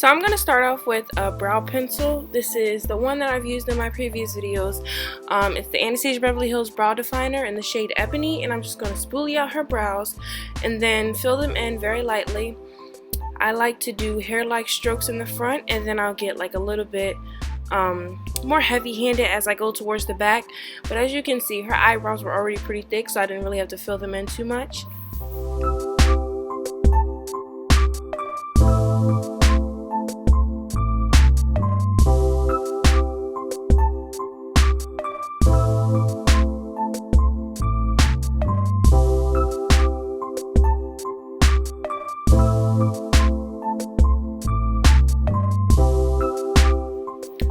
So I'm going to start off with a brow pencil. This is the one that I've used in my previous videos. It's the Anastasia Beverly Hills Brow Definer in the shade Ebony, and I'm just going to spoolie out her brows and then fill them in very lightly. I like to do hair-like strokes in the front, and then I'll get like a little bit more heavy-handed as I go towards the back. But as you can see, her eyebrows were already pretty thick, so I didn't really have to fill them in too much.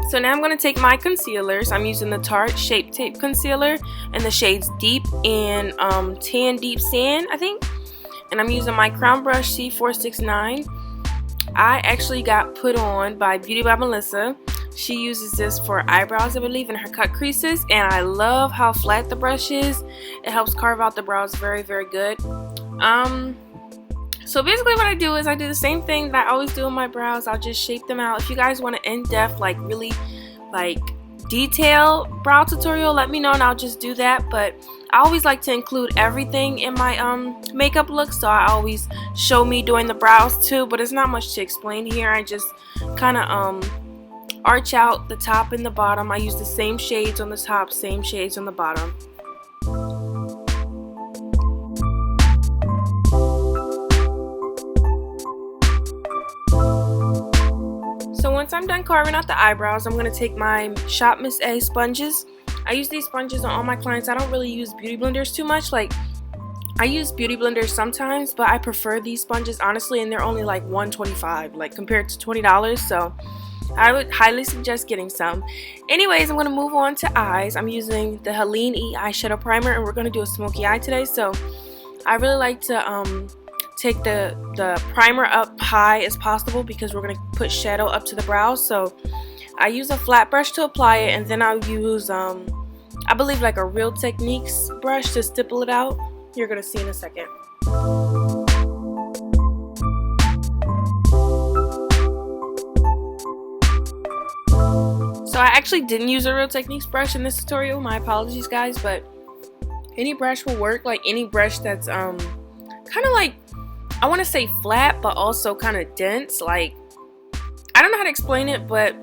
So now I'm going to take my concealers. I'm using the Tarte Shape Tape Concealer in the shades Deep and Tan Deep Sand, I think. And I'm using my Crown Brush C469. I actually got put on by Beauty by Melissa. She uses this for eyebrows, I believe, in her cut creases. And I love how flat the brush is. It helps carve out the brows very, very good. So basically what I do is I do the same thing that I always do in my brows. I'll just shape them out. If you guys want an in-depth, like really like detailed brow tutorial, let me know and I'll just do that. But I always like to include everything in my makeup look, so I always show me doing the brows too. But it's not much to explain here. I just kind of arch out the top and the bottom. I use the same shades on the top, same shades on the bottom. So once I'm done carving out the eyebrows, I'm going to take my Shop Miss A sponges. I use these sponges on all my clients. I don't really use beauty blenders too much. Like, I use beauty blenders sometimes, but I prefer these sponges honestly, and they're only like $1.25, like compared to $20. So I would highly suggest getting some. Anyways, I'm going to move on to eyes. I'm using the Helene E eyeshadow primer, and we're going to do a smoky eye today. So I really like to take the primer up high as possible because we're going to put shadow up to the brows. So I use a flat brush to apply it, and then I'll use I believe like a Real Techniques brush to stipple it out. You're going to see in a second. So I actually didn't use a Real Techniques brush in this tutorial. My apologies, guys, but any brush will work. Like any brush that's kind of like, I want to say flat, but also kind of dense. Like, I don't know how to explain it, but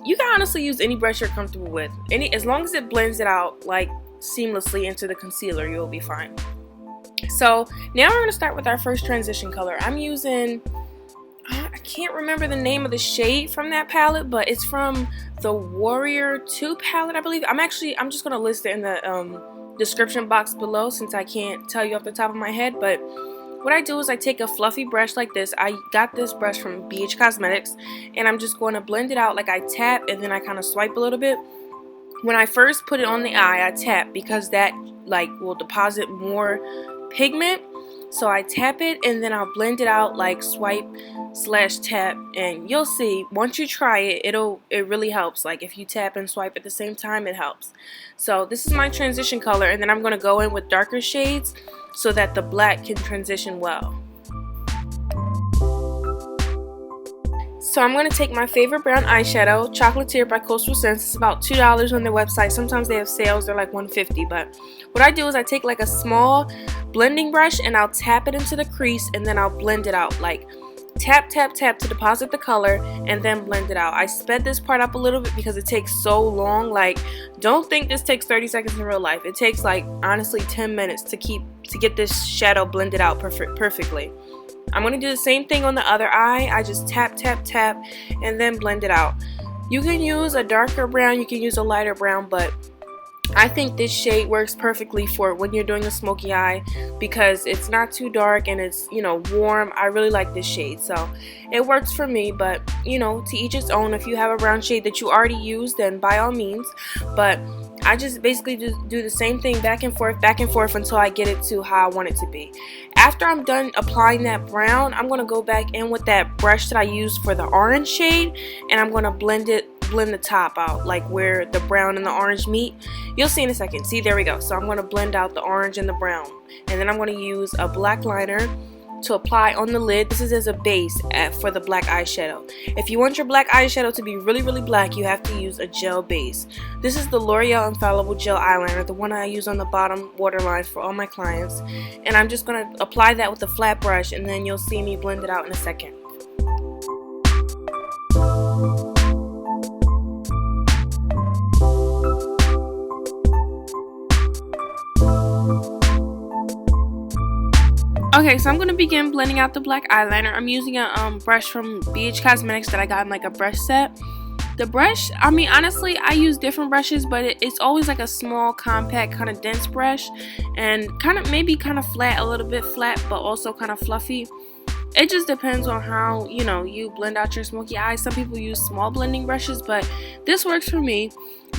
you can honestly use any brush you're comfortable with. As long as it blends it out like seamlessly into the concealer, you'll be fine. So now we're going to start with our first transition color. I'm using, I can't remember the name of the shade from that palette, but it's from the Warrior 2 palette, I believe. I'm just going to list it in the description box below since I can't tell you off the top of my head. But what I do is I take a fluffy brush like this. I got this brush from BH Cosmetics, and I'm just going to blend it out. Like, I tap and then I kind of swipe a little bit. When I first put it on the eye, I tap because that like will deposit more pigment. So I tap it and then I'll blend it out, like swipe / tap, and you'll see once you try it, it really helps. Like if you tap and swipe at the same time, it helps. So this is my transition color, and then I'm going to go in with darker shades so that the black can transition well. So I'm going to take my favorite brown eyeshadow, Choclatier by Coastal Scents. It's about $2 on their website. Sometimes they have sales, they're like $1.50. But what I do is I take like a small blending brush and I'll tap it into the crease, and then I'll blend it out. Like tap, tap, tap to deposit the color and then blend it out. I sped this part up a little bit because it takes so long. Like, don't think this takes 30 seconds in real life. It takes like honestly 10 minutes to get this shadow blended out perfectly. I'm going to do the same thing on the other eye. I just tap, tap, tap, and then blend it out. You can use a darker brown, you can use a lighter brown, but I think this shade works perfectly for when you're doing a smoky eye because it's not too dark and it's, you know, warm. I really like this shade, so it works for me. But, you know, to each its own. If you have a brown shade that you already use, then by all means. But I just basically just do the same thing back and forth until I get it to how I want it to be. After I'm done applying that brown, I'm going to go back in with that brush that I used for the orange shade, and I'm going to blend the top out, like where the brown and the orange meet. You'll see in a second. See, there we go. So I'm going to blend out the orange and the brown, and then I'm going to use a black liner to apply on the lid. This is as a base for the black eyeshadow. If you want your black eyeshadow to be really, really black, you have to use a gel base. This is the L'Oreal Infallible Gel Eyeliner, the one I use on the bottom waterline for all my clients. And I'm just going to apply that with a flat brush, and then you'll see me blend it out in a second. Okay, so I'm going to begin blending out the black eyeliner. I'm using a brush from BH Cosmetics that I got in like a brush set. The brush, I mean, honestly, I use different brushes, but it's always like a small, compact, kind of dense brush. And kind of, maybe kind of flat, a little bit flat, but also kind of fluffy. It just depends on how, you know, you blend out your smoky eyes. Some people use small blending brushes, but this works for me.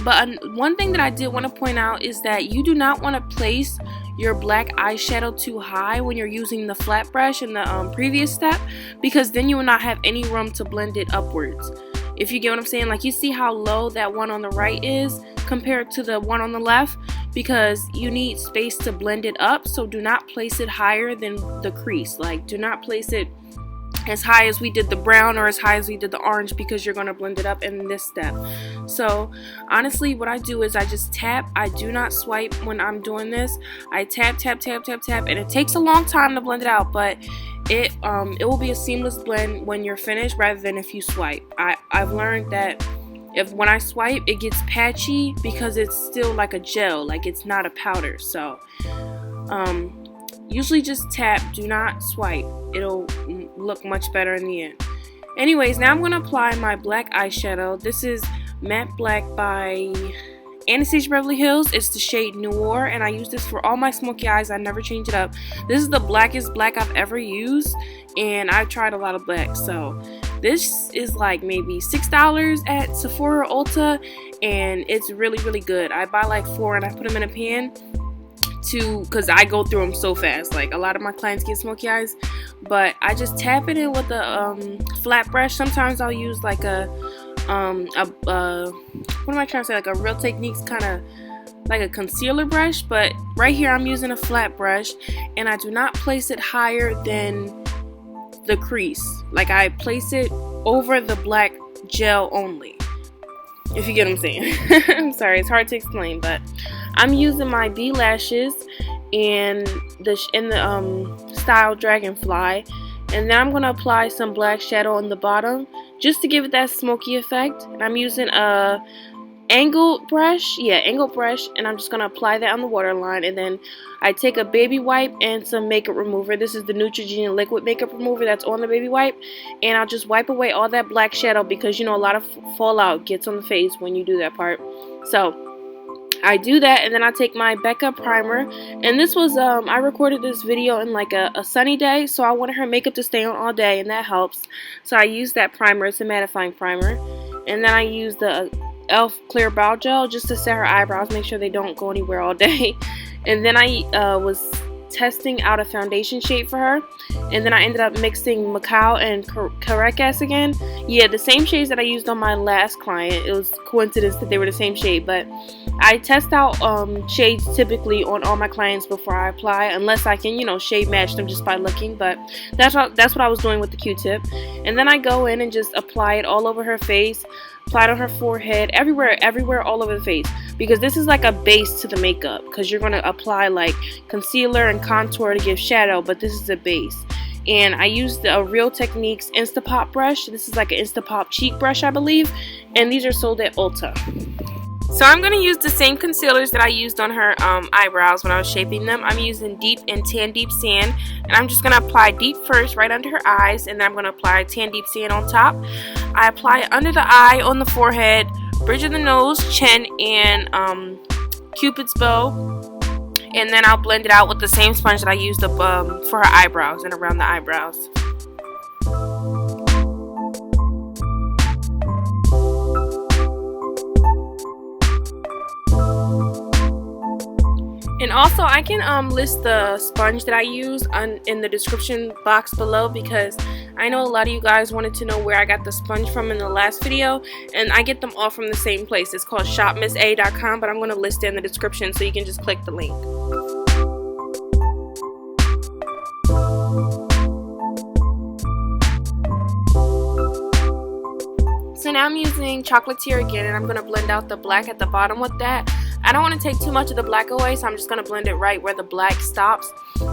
But one thing that I did want to point out is that you do not want to place your black eyeshadow too high when you're using the flat brush in the previous step, because then you will not have any room to blend it upwards. If you get what I'm saying, like you see how low that one on the right is compared to the one on the left, because you need space to blend it up. So do not place it higher than the crease. Like, do not place it as high as we did the brown or as high as we did the orange, because you're going to blend it up in this step. So honestly, what I do is I just tap. I do not swipe when I'm doing this. I tap, tap, tap, tap, tap, and it takes a long time to blend it out, but it will be a seamless blend when you're finished, rather than if you swipe. I've learned that when I swipe, it gets patchy because it's still like a gel, like it's not a powder. So usually just tap, do not swipe. It'll look much better in the end. Anyways, now I'm going to apply my black eyeshadow. This is Matte Black by Anastasia Beverly Hills. It's the shade Noir, and I use this for all my smoky eyes. I never change it up. This is the blackest black I've ever used, and I've tried a lot of black. So this is like maybe $6 at Sephora or Ulta, and it's really, really good. I buy like 4 and I put them in a pan because I go through them so fast. Like, a lot of my clients get smoky eyes, but I just tap it in with a flat brush. Sometimes I'll use like what am I trying to say, like a Real Techniques kind of like a concealer brush, but right here I'm using a flat brush, and I do not place it higher than the crease. Like, I place it over the black gel only, if you get what I'm saying. I'm sorry, it's hard to explain, but I'm using my B lashes in the style Dragonfly, and then I'm going to apply some black shadow on the bottom just to give it that smoky effect. And I'm using a angled brush, and I'm just going to apply that on the waterline. And then I take a baby wipe and some makeup remover. This is the Neutrogena liquid makeup remover that's on the baby wipe, and I'll just wipe away all that black shadow, because you know a lot of fallout gets on the face when you do that part. So I do that, and then I take my Becca primer, and this was I recorded this video in like a sunny day, so I wanted her makeup to stay on all day, and that helps. So I use that primer. It's a mattifying primer, and then I use the e.l.f. clear brow gel just to set her eyebrows, make sure they don't go anywhere all day. And then I was testing out a foundation shade for her, and then I ended up mixing Macao and Caracas again. Yeah, the same shades that I used on my last client. It was coincidence that they were the same shade, but I test out shades typically on all my clients before I apply, unless I can, you know, shade match them just by looking. But that's what I was doing with the Q-tip. And then I go in and just apply it all over her face, apply it on her forehead, everywhere, all over the face, because this is like a base to the makeup, because you're going to apply like concealer and contour to give shadow, but this is a base. And I used a Real Techniques Instapop brush. This is like an Instapop cheek brush, I believe, and these are sold at Ulta. So I'm going to use the same concealers that I used on her eyebrows when I was shaping them. I'm using Deep and Tan Deep Sand, and I'm just going to apply Deep first right under her eyes, and then I'm going to apply Tan Deep Sand on top. I apply it under the eye, on the forehead, bridge of the nose, chin, and Cupid's bow, and then I'll blend it out with the same sponge that I used for her eyebrows and around the eyebrows. And also, I can list the sponge that I use in the description box below, because I know a lot of you guys wanted to know where I got the sponge from in the last video, and I get them all from the same place. It's called shopmissa.com, but I'm going to list it in the description, so you can just click the link. So now I'm using Choclatier again, and I'm going to blend out the black at the bottom with that. I don't want to take too much of the black away, so I'm just going to blend it right where the black stops.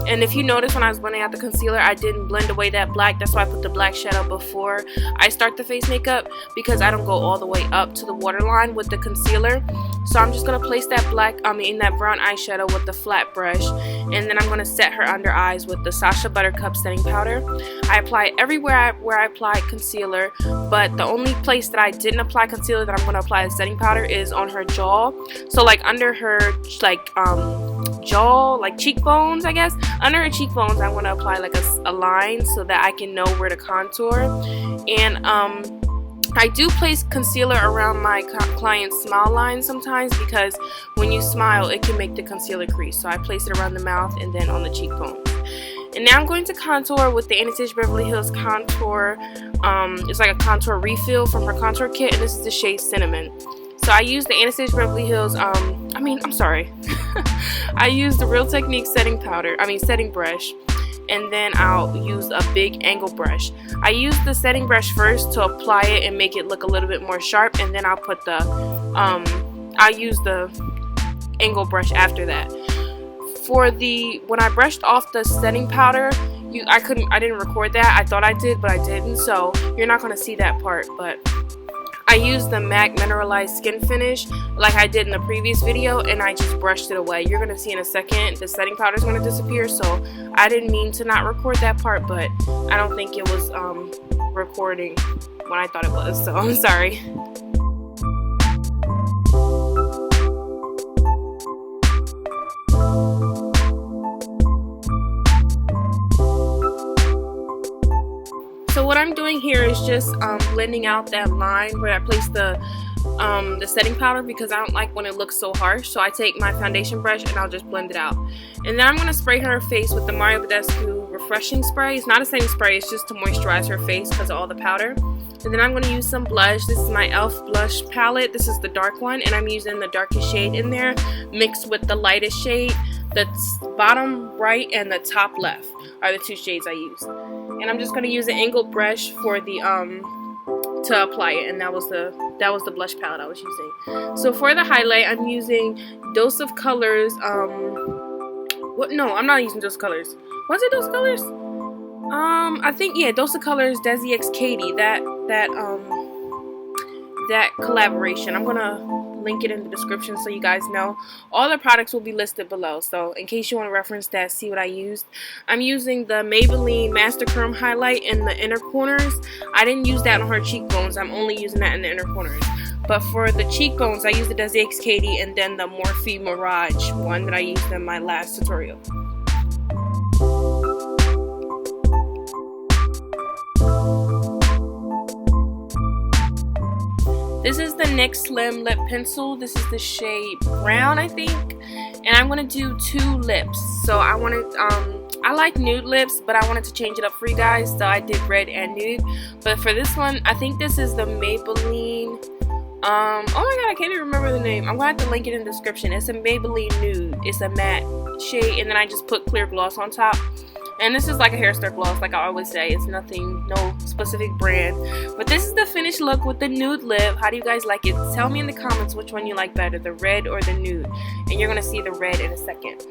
And if you notice, when I was blending out the concealer, I didn't blend away that black. That's why I put the black shadow before I start the face makeup, because I don't go all the way up to the waterline with the concealer. So I'm just going to place that that brown eyeshadow with the flat brush, and then I'm going to set her under eyes with the Sacha Buttercup setting powder. I apply it everywhere where I apply concealer, but the only place that I didn't apply concealer that I'm going to apply the setting powder is on her jaw. So like under her jaw, like cheekbones, I guess. Under her cheekbones, I want to apply like a line so that I can know where to contour. And I do place concealer around my client's smile line sometimes, because when you smile, it can make the concealer crease. So I place it around the mouth and then on the cheekbone. And now I'm going to contour with the Anastasia Beverly Hills Contour. It's like a contour refill from her contour kit, and this is the shade Cinnamon. So I use the Anastasia Beverly Hills, I use the Real Technique setting brush, and then I'll use a big angle brush. I use the setting brush first to apply it and make it look a little bit more sharp, and then I'll put the, I'll use the angle brush after that. When I brushed off the setting powder, I didn't record that. I thought I did, but I didn't, so you're not going to see that part. But I used the MAC Mineralized Skin Finish like I did in the previous video, and I just brushed it away. You're going to see in a second the setting powder is going to disappear, so I didn't mean to not record that part, but I don't think it was recording when I thought it was, so I'm sorry. So what I'm doing here is just blending out that line where I place the setting powder, because I don't like when it looks so harsh. So I take my foundation brush and I'll just blend it out. And then I'm going to spray her face with the Mario Badescu Refreshing Spray. It's not a setting spray, it's just to moisturize her face because of all the powder. And then I'm going to use some blush. This is my e.l.f. blush palette. This is the dark one, and I'm using the darkest shade in there mixed with the lightest shade. The bottom right and the top left are the two shades I used. And I'm just going to use an angled brush for the to apply it, and that was the blush palette I was using. So for the highlight, I'm using Dose of Colors. No, I'm not using Dose of Colors. Was it Dose of Colors? I think, yeah, Dose of Colors Desi x Katy. That collaboration. I'm gonna link it in the description so you guys know. All the products will be listed below, so in case you want to reference that, see what I used. I'm using the Maybelline Master Chrome highlight in the inner corners. I didn't use that on her cheekbones. I'm only using that in the inner corners. But for the cheekbones, I used the Desi x Katy and then the Morphe Mirage one that I used in my last tutorial. This is the NYX Slim Lip Pencil. This is the shade Brown, I think. And I'm going to do 2 lips. So I like nude lips, but I wanted to change it up for you guys. So I did red and nude. But for this one, I think this is the Maybelline. Oh my god, I can't even remember the name. I'm going to have to link it in the description. It's a Maybelline Nude. It's a matte shade, and then I just put clear gloss on top. And this is like a hairstyle gloss, like I always say. It's nothing, no specific brand. But this is the finished look with the nude lip. How do you guys like it? Tell me in the comments which one you like better, the red or the nude. And you're going to see the red in a second.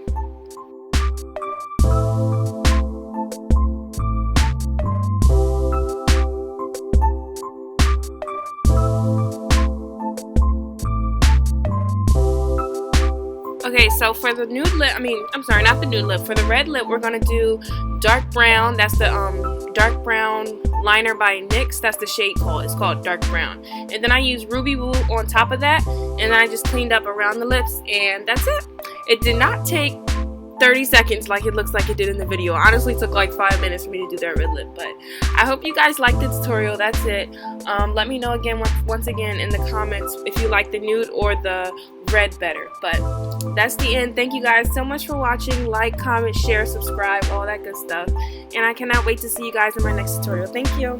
Okay, so for the nude lip, I'm sorry, not the nude lip. For the red lip, we're going to do dark brown. That's the dark brown liner by NYX. That's the shade called. It's called dark brown. And then I use Ruby Woo on top of that. And then I just cleaned up around the lips. And that's it. It did not take 30 seconds like it looks like it did in the video. Honestly, it took like 5 minutes for me to do that red lip. But I hope you guys liked the tutorial. That's it. Let me know again, once again, in the comments if you like the nude or the red better. But that's the end. Thank you guys so much for watching. Like, comment, share, subscribe, all that good stuff. And I cannot wait to see you guys in my next tutorial. Thank you.